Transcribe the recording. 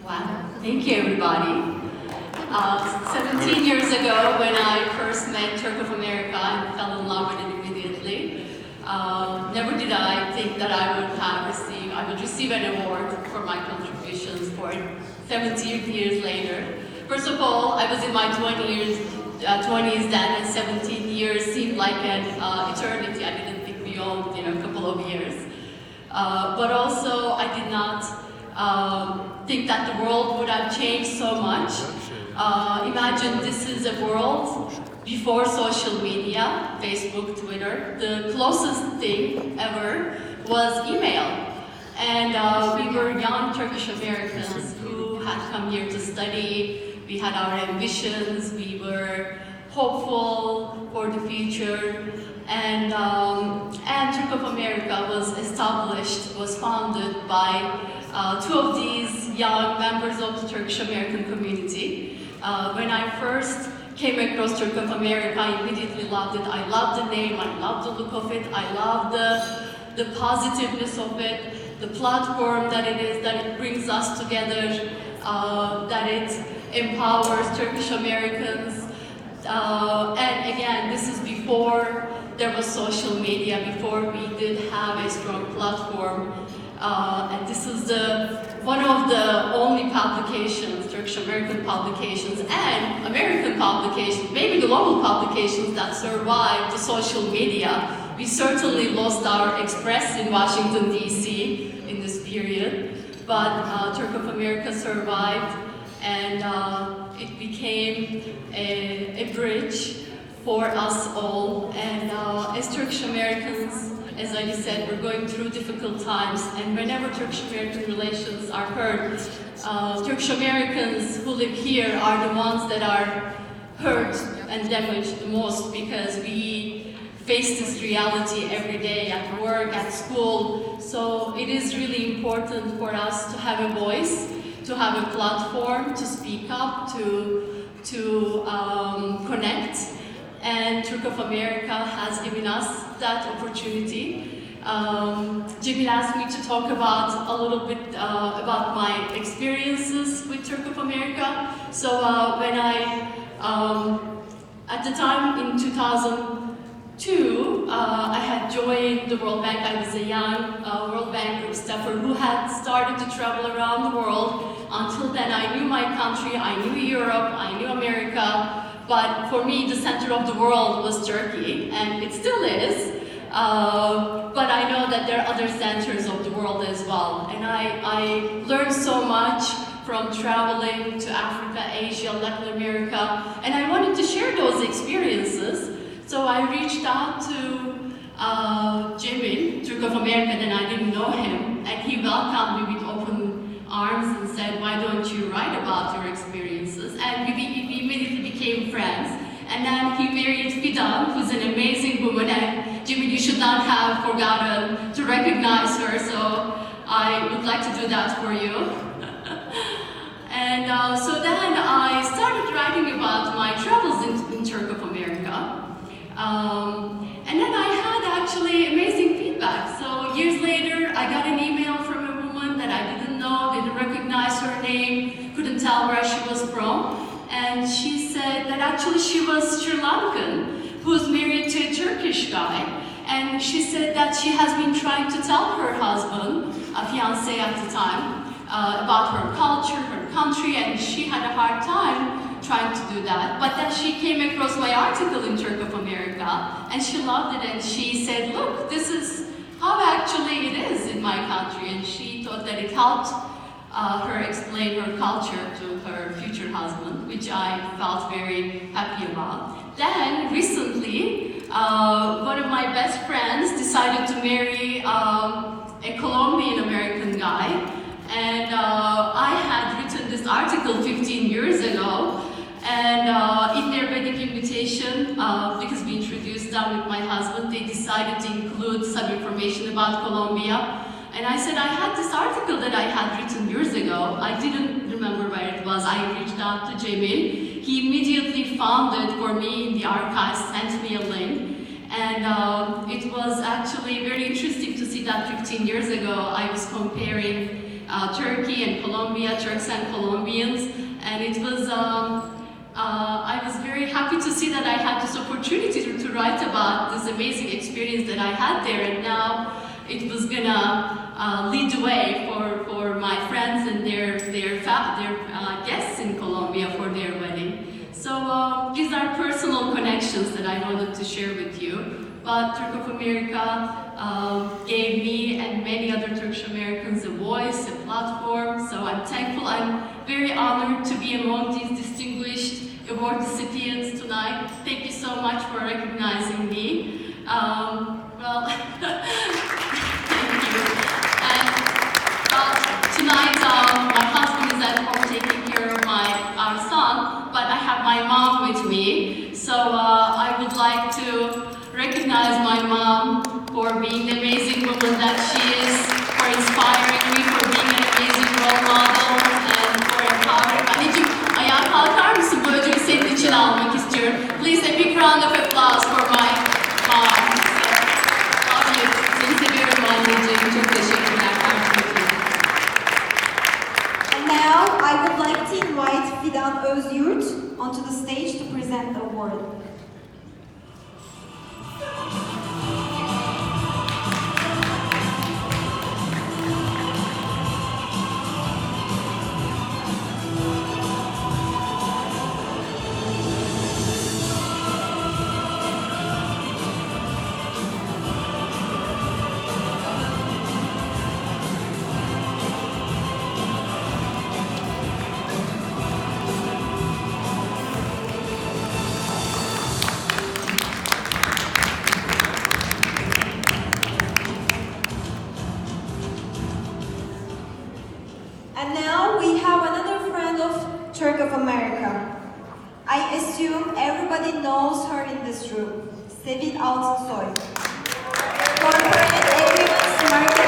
Wow, thank you everybody. 17 years ago when I first met Turk of America and fell in love with it immediately, never did I think that I would receive an award for my contributions for it 17 years later. First of all, I was in my 20s then, and 17 years seemed like an eternity. I didn't think beyond a couple of years. But also, I did not think that the world would have changed so much. Imagine this is a world before social media, Facebook, Twitter. The closest thing ever was email. And we were young Turkish Americans who had come here to study. We had our ambitions. We were hopeful for the future. And Turk of America was founded by two of these young members of the Turkish American community. When I first came across Turk of America, I immediately loved it. I loved the name, I loved the look of it, I loved the positiveness of it, the platform that it is, that it brings us together, that it empowers Turkish Americans. And again, this is before there was social media, before we did have a strong platform. And this is one of the only publications, Turkish American publications and American publications, maybe global publications that survived the social media. We certainly lost our Express in Washington, D.C. in this period, but Turk of America survived, and it became a bridge for us all. And as Turkish Americans, as I said, we're going through difficult times, and whenever Turkish-American relations are hurt, Turkish Americans who live here are the ones that are hurt and damaged the most, because we face this reality every day at work, at school. So it is really important for us to have a voice, to have a platform, to speak up, to connect. And Turk of America has given us that opportunity. Jimmy asked me to talk about a little bit about my experiences with Turk of America. So when at the time in 2002, I had joined the World Bank. I was a young World Bank group staffer who had started to travel around the world. Until then, I knew my country, I knew Europe, I knew America. But for me, the center of the world was Turkey, and it still is. But I know that there are other centers of the world as well. And I learned so much from traveling to Africa, Asia, Latin America, and I wanted to share those experiences. So I reached out to Jimmy, Turk of America, and I didn't know him, and he welcomed me with open arms and said, "Why don't you write about your experiences?" And we immediately became friends. And then he married Fidan, who's an amazing woman, and Jimmy, you should not have forgotten to recognize her, so I would like to do that for you. And so then I started writing about my travels in Turk of America. And then I had actually amazing feedback. So years later, I got an email from a woman that I didn't know, didn't recognize her name, couldn't tell where she was from. And she said that actually she was Sri Lankan, who was married to a Turkish guy. And she said that she has been trying to tell her husband, a fiancé at the time, about her culture, her country, and she had a hard time trying to do that. But then she came across my article in Turk of America, and she loved it, and she said, "Look, this is how actually it is in my country." And she thought that it helped her explain her culture to her future husband, which I felt very happy about. Then, recently, one of my best friends decided to marry a Colombian-American guy, and I had written this article 15 years ago, and in their wedding invitation, because we introduced them with my husband, they decided to include some information about Colombia. And I said, I had this article that I had written years ago. I didn't remember where it was. I reached out to Jamil. He immediately found it for me in the archives, sent me a link. And it was actually very interesting to see that 15 years ago I was comparing Turkey and Colombia, Turks and Colombians, and it was, I was very happy to see that I had this opportunity to write about this amazing experience that I had there, and now it was gonna lead the way for my friends and their guests in Colombia for their wedding. So these are personal connections that I wanted to share with you. But Turk of America gave me and many other Turkish Americans a voice, a platform. So I'm thankful. I'm very honored to be among these distinguished award recipients tonight. Thank you so much for recognizing me. Well, thank you. And tonight, my husband is at home taking care of our son, but I have my mom with me. So I would like to recognize my mom for being the amazing woman that she is, for inspiring me, for being an amazing role model, and for empowering. Anneciğim, ayağa kalkar mısın? Bu ödülü senin için almak istiyorum. Please a big round of applause for my mom. Love you. Seni seviyorum anneciğim. Çok teşekkürler. And now I would like to invite Fidan Özyurt onto the stage to present the award. And now we have another friend of Turk of America. I assume everybody knows her in this room, Sevil Altınsoy. Corporate Everyone's Market